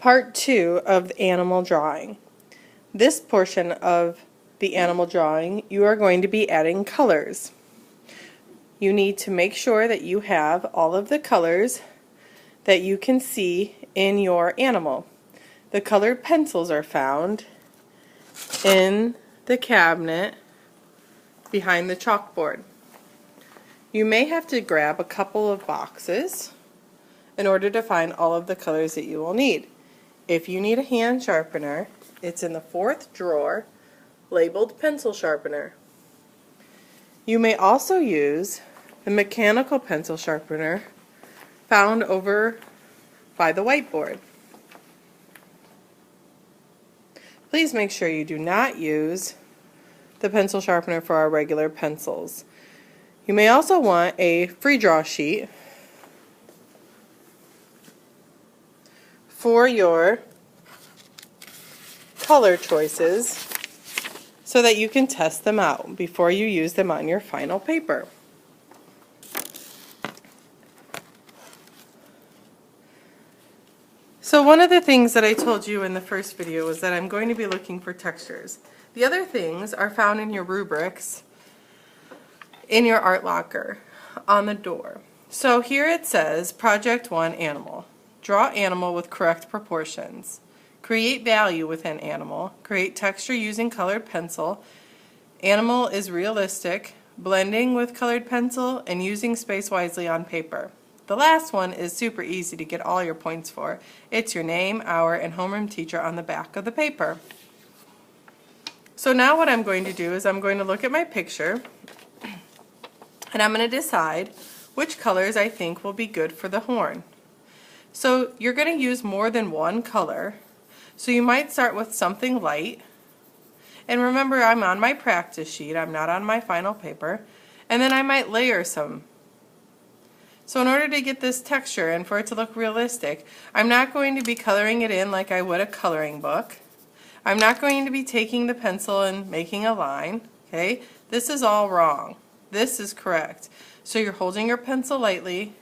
Part 2 of the animal drawing. This portion of the animal drawing, you are going to be adding colors. You need to make sure that you have all of the colors that you can see in your animal. The colored pencils are found in the cabinet behind the chalkboard. You may have to grab a couple of boxes in order to find all of the colors that you will need. If you need a hand sharpener, it's in the 4th drawer, labeled pencil sharpener. You may also use the mechanical pencil sharpener found over by the whiteboard. Please make sure you do not use the pencil sharpener for our regular pencils. You may also want a free draw sheet for your color choices so that you can test them out before you use them on your final paper. So one of the things that I told you in the first video was that I'm going to be looking for textures. The other things are found in your rubrics in your art locker on the door. So here it says Project 1 Animal. Draw animal with correct proportions. Create value within animal. Create texture using colored pencil. Animal is realistic. Blending with colored pencil and using space wisely on paper. The last one is super easy to get all your points for. It's your name, hour, and homeroom teacher on the back of the paper. So now what I'm going to do is I'm going to look at my picture and I'm going to decide which colors I think will be good for the horn. So you're going to use more than one color. So you might start with something light. And remember, I'm on my practice sheet. I'm not on my final paper. And then I might layer some. So in order to get this texture and for it to look realistic, I'm not going to be coloring it in like I would a coloring book. I'm not going to be taking the pencil and making a line. Okay? This is all wrong. This is correct. So you're holding your pencil lightly,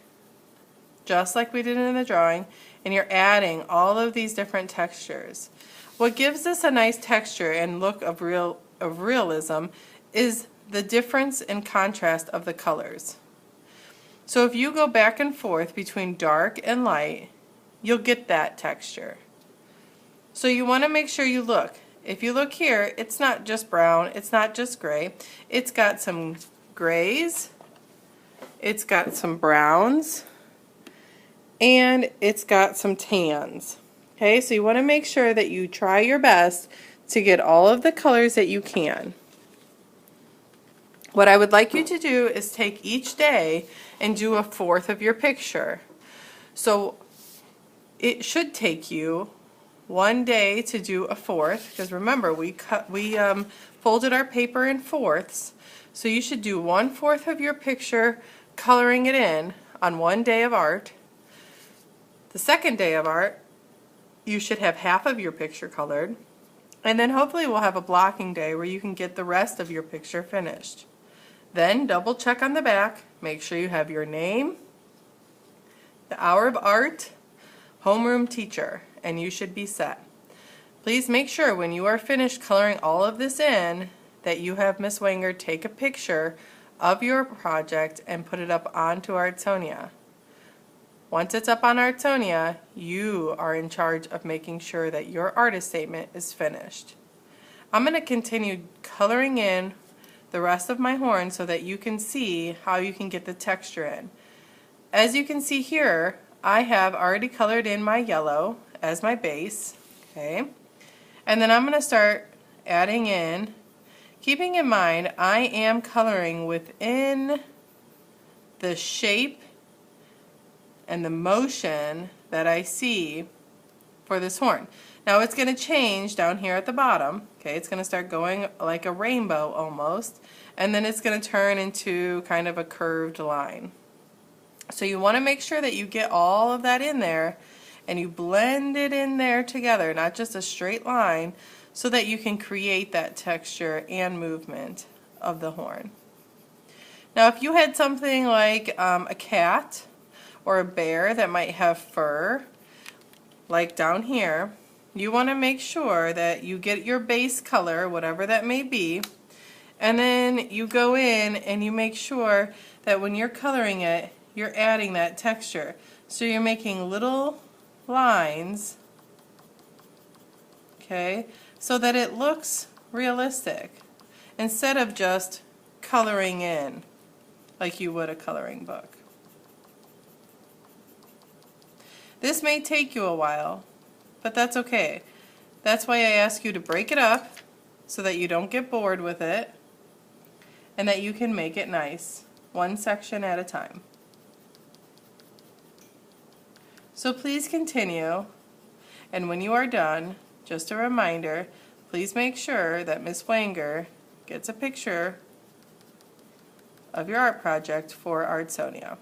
just like we did in the drawing, and you're adding all of these different textures. What gives this a nice texture and look of realism is the difference in contrast of the colors. So if you go back and forth between dark and light, you'll get that texture. So you want to make sure you look. If you look here, it's not just brown, it's not just gray. It's got some grays, it's got some browns, and it's got some tans. Okay, so you want to make sure that you try your best to get all of the colors that you can. What I would like you to do is take each day and do a fourth of your picture. So it should take you one day to do a fourth, because remember we folded our paper in fourths. So you should do 1/4 of your picture coloring it in on one day of art. The second day of art, you should have half of your picture colored, and then hopefully we'll have a blocking day where you can get the rest of your picture finished. Then double check on the back, make sure you have your name, the hour of art, homeroom teacher, and you should be set. Please make sure when you are finished coloring all of this in that you have Miss Wenger take a picture of your project and put it up onto Artsonia. Once it's up on Artsonia, you are in charge of making sure that your artist statement is finished. I'm going to continue coloring in the rest of my horn so that you can see how you can get the texture in. As you can see here, I have already colored in my yellow as my base, okay? And then I'm going to start adding in, keeping in mind I am coloring within the shape and the motion that I see for this horn. Now it's going to change down here at the bottom. Okay, it's going to start going like a rainbow almost, and then it's going to turn into kind of a curved line. So you want to make sure that you get all of that in there and you blend it in there together, not just a straight line, so that you can create that texture and movement of the horn. Now if you had something like a cat or a bear that might have fur, like down here, you want to make sure that you get your base color, whatever that may be, and then you go in and you make sure that when you're coloring it, you're adding that texture. So you're making little lines, okay, so that it looks realistic instead of just coloring in like you would a coloring book. This may take you a while, but that's okay. That's why I ask you to break it up so that you don't get bored with it and that you can make it nice, one section at a time. So please continue, and when you are done, just a reminder, please make sure that Ms. Wanger gets a picture of your art project for Artsonia.